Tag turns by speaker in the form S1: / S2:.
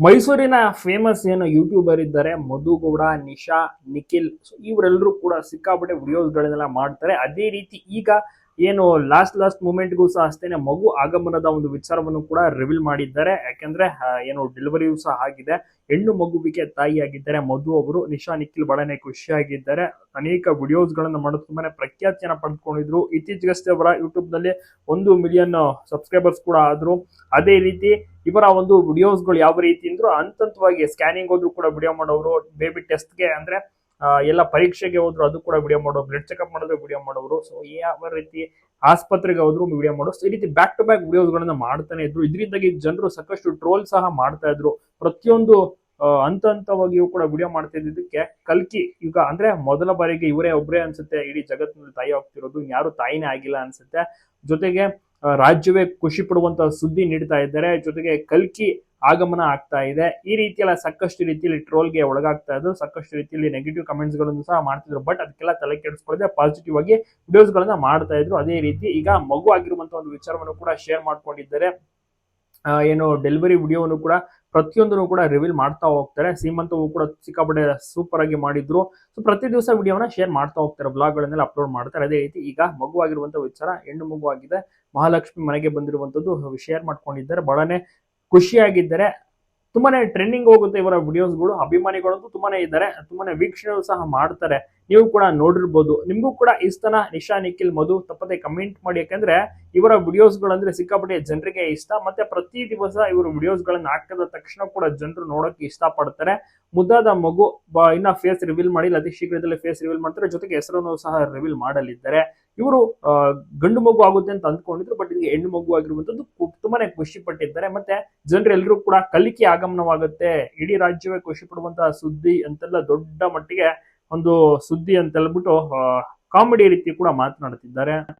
S1: ಮೈಸೂರಿನ ಫೇಮಸ್ ಏನು ಯೂಟ್ಯೂಬರ್ ಇದ್ದಾರೆ ಮಧುಗೌಡ, ನಿಶಾ, ನಿಖಿಲ್. ಇವರೆಲ್ಲರೂ ಕೂಡ ಸಿಕ್ಕಾಪಟ್ಟೆ ವಿಡಿಯೋಸ್ಗಳನ್ನೆಲ್ಲ ಮಾಡ್ತಾರೆ. ಅದೇ ರೀತಿ ಈಗ ಏನು ಲಾಸ್ಟ್ ಮೂಮೆಂಟ್ಗೂ ಸಹ ಅಷ್ಟೇನೆ ಮಗು ಆಗಮನದ ಒಂದು ವಿಚಾರವನ್ನು ಕೂಡ ರಿವೀಲ್ ಮಾಡಿದ್ದಾರೆ. ಯಾಕೆಂದ್ರೆ ಏನು ಡೆಲಿವರಿಯೂ ಸಹ ಆಗಿದೆ. ಹೆಣ್ಣು ಮಗುವಿಗೆ ತಾಯಿಯಾಗಿದ್ದಾರೆ ಮಧು ಅವರು. ನಿಶಾ, ನಿಖಿಲ್ ಬಹಳನೇ ಖುಷಿಯಾಗಿದ್ದಾರೆ. ಅನೇಕ ವಿಡಿಯೋಸ್ ಗಳನ್ನ ಮಾಡೋದು ತುಂಬಾನೇ ಪ್ರಖ್ಯಾತಿಯನ್ನ ಪಡೆದುಕೊಂಡಿದ್ರು. ಇತ್ತೀಚೆಗಷ್ಟೇ ಅವರ ಯೂಟ್ಯೂಬ್ ನಲ್ಲಿ 1 ಮಿಲಿಯನ್ ಸಬ್ಸ್ಕ್ರೈಬರ್ಸ್ ಕೂಡ ಆದ್ರು. ಅದೇ ರೀತಿ ಇವರ ಒಂದು ವಿಡಿಯೋಸ್ಗಳು ಯಾವ ರೀತಿ ಅಂದ್ರು ಹಂತವಾಗಿ ಸ್ಕ್ಯಾನಿಂಗ್ ಹೋದ್ರು ಕೂಡ ವಿಡಿಯೋ ಮಾಡೋರು, ಬೇಬಿ ಟೆಸ್ಟ್ಗೆ ಅಂದ್ರೆ ಎಲ್ಲ ಪರೀಕ್ಷೆಗೆ ಹೋದ್ರು ಅದು ಕೂಡ ವಿಡಿಯೋ ಮಾಡೋರು, ಬ್ಲಡ್ ಚೆಕ್ಅಪ್ ಮಾಡಿದ್ರೆ ವಿಡಿಯೋ ಮಾಡೋರು. ಸೊ ಯಾವ ರೀತಿ ಆಸ್ಪತ್ರೆಗೆ ಹೋದ್ರು ವಿಡಿಯೋ ಮಾಡೋರು. ಈ ರೀತಿ ಬ್ಯಾಕ್ ಟು ಬ್ಯಾಕ್ ವಿಡಿಯೋಸ್ ಗಳನ್ನ ಮಾಡ್ತಾನೆ ಇದ್ರು. ಇದರಿಂದಾಗಿ ಜನರು ಸಾಕಷ್ಟು ಟ್ರೋಲ್ ಸಹ ಮಾಡ್ತಾ ಇದ್ರು. ಪ್ರತಿಯೊಂದು ಹಂತವಾಗಿಯೂ ಕೂಡ ವಿಡಿಯೋ ಮಾಡ್ತಾ ಇದ್ದಿದ್ದಕ್ಕೆ ಕಲ್ಕಿ ಈಗ ಅಂದ್ರೆ ಮೊದಲ ಬಾರಿಗೆ ಇವರೇ ಒಬ್ಬರೇ ಅನ್ಸುತ್ತೆ ಇಡೀ ಜಗತ್ತಿನಲ್ಲಿ ತಾಯಿ ಆಗ್ತಿರೋದು. ಯಾರು ತಾಯಿನೇ ಆಗಿಲ್ಲ ಅನ್ಸುತ್ತೆ. ಜೊತೆಗೆ ರಾಜ್ಯವೇ ಖುಷಿ ಪಡುವಂತಹ ಸುದ್ದಿ ನೀಡ್ತಾ ಇದ್ದಾರೆ. ಜೊತೆಗೆ ಕಲ್ಕಿ ಆಗಮನ ಆಗ್ತಾ ಇದೆ. ಈ ರೀತಿಯೆಲ್ಲ ಸಾಕಷ್ಟು ರೀತಿಯಲ್ಲಿ ಟ್ರೋಲ್ಗೆ ಒಳಗಾಗ್ತಾ ಇದ್ರು. ಸಾಕಷ್ಟು ರೀತಿಯಲ್ಲಿ ನೆಗೆಟಿವ್ ಕಮೆಂಟ್ಸ್ ಗಳನ್ನು ಸಹ ಮಾಡ್ತಿದ್ರು. ಬಟ್ ಅದಕ್ಕೆಲ್ಲ ತಲೆ ಕೆಡಿಸ್ಕೊಳ್ಳದೆ ಪಾಸಿಟಿವ್ ಆಗಿ ವಿಡಿಯೋಸ್ ಗಳನ್ನ ಮಾಡ್ತಾ ಇದ್ರು. ಅದೇ ರೀತಿ ಈಗ ಮಗು ಆಗಿರುವಂತಹ ಒಂದು ವಿಚಾರವನ್ನು ಕೂಡ ಶೇರ್ ಮಾಡ್ಕೊಂಡಿದ್ದಾರೆ. ಏನು ಡೆಲಿವರಿ ವಿಡಿಯೋವನ್ನು ಕೂಡ ಪ್ರತಿಯೊಂದನ್ನು ಕೂಡ ರಿವೀಲ್ ಮಾಡ್ತಾ ಹೋಗ್ತಾರೆ. ಸೀಮಂತವು ಕೂಡ ಸಿಕ್ಕಾಪಟ್ಟೆ ಸೂಪರ್ ಆಗಿ ಮಾಡಿದ್ರು. ಸೊ ಪ್ರತಿ ದಿವಸ ವಿಡಿಯೋನ ಶೇರ್ ಮಾಡ್ತಾ ಹೋಗ್ತಾರೆ, ಬ್ಲಾಗ್ ಗಳನ್ನೆಲ್ಲ ಅಪ್ಲೋಡ್ ಮಾಡ್ತಾರೆ. ಅದೇ ರೀತಿ ಈಗ ಮಗು ಆಗಿರುವಂತಹ ವಿಚಾರ, ಹೆಣ್ಣು ಮಗು ಆಗಿದೆ, ಮಹಾಲಕ್ಷ್ಮಿ ಮನೆಗೆ ಬಂದಿರುವಂತದ್ದು ಶೇರ್ ಮಾಡ್ಕೊಂಡಿದ್ದಾರೆ. ಬಹಳನೇ ಖುಷಿಯಾಗಿದ್ದಾರೆ. ತುಂಬಾನೇ ಟ್ರೆಂಡಿಂಗ್ ಹೋಗುತ್ತೆ ಇವರ ವಿಡಿಯೋಸ್ಗಳು. ಅಭಿಮಾನಿಗಳಂತೂ ತುಂಬಾನೇ ಇದ್ದಾರೆ, ತುಂಬಾನೇ ವೀಕ್ಷಣೆ ಸಹ ಮಾಡ್ತಾರೆ. ನೀವು ಕೂಡ ನೋಡಿರ್ಬೋದು. ನಿಮ್ಗೂ ಕೂಡ ಇಷ್ಟನ ನಿಶಾ, ನಿಖಿಲ್, ಮಧು? ತಪ್ಪದೆ ಕಮೆಂಟ್ ಮಾಡಿ. ಯಾಕಂದ್ರೆ ಇವರ ವಿಡಿಯೋಸ್ಗಳಂದ್ರೆ ಸಿಕ್ಕಾಪಟ್ಟೆ ಜನರಿಗೆ ಇಷ್ಟ. ಮತ್ತೆ ಪ್ರತಿ ದಿವಸ ಇವರು ವಿಡಿಯೋಸ್ ಗಳನ್ನ ಹಾಕಿದ ತಕ್ಷಣ ಕೂಡ ಜನರು ನೋಡೋಕೆ ಇಷ್ಟಪಡ್ತಾರೆ. ಮುದ್ದಾದ ಮಗು ಇನ್ನ ಫೇಸ್ ರಿವೀಲ್ ಮಾಡಿಲ್ಲ, ಅತಿ ಶೀಘ್ರದಲ್ಲೇ ಫೇಸ್ ರಿವೀಲ್ ಮಾಡ್ತಾರೆ. ಜೊತೆಗೆ ಹೆಸರನ್ನು ಸಹ ರಿವೀಲ್ ಮಾಡಲಿದ್ದಾರೆ. ಇವರು ಗಂಡು ಮಗು ಆಗುತ್ತೆ ಅಂತ ಅಂದ್ಕೊಂಡಿದ್ರು. ಬಟ್ ಇದಕ್ಕೆ ಹೆಣ್ಣು ಮಗು ಆಗಿರುವಂತದ್ದು ತುಂಬಾನೇ ಖುಷಿ ಪಟ್ಟಿದ್ದಾರೆ. ಮತ್ತೆ ಜನರೆಲ್ಲರೂ ಕೂಡ ಕಲಿಕೆ ಆಗಮನವಾಗುತ್ತೆ, ಇಡೀ ರಾಜ್ಯವೇ ಖುಷಿ ಪಡುವಂತಹ ಸುದ್ದಿ ಅಂತೆಲ್ಲ ದೊಡ್ಡ ಮಟ್ಟಿಗೆ ಒಂದು ಸುದ್ದಿ ಅಂತ ಹೇಳ್ಬಿಟ್ಟು ಕಾಮಿಡಿ ರೀತಿ ಕೂಡ ಮಾತನಾಡುತ್ತಿದ್ದಾರೆ.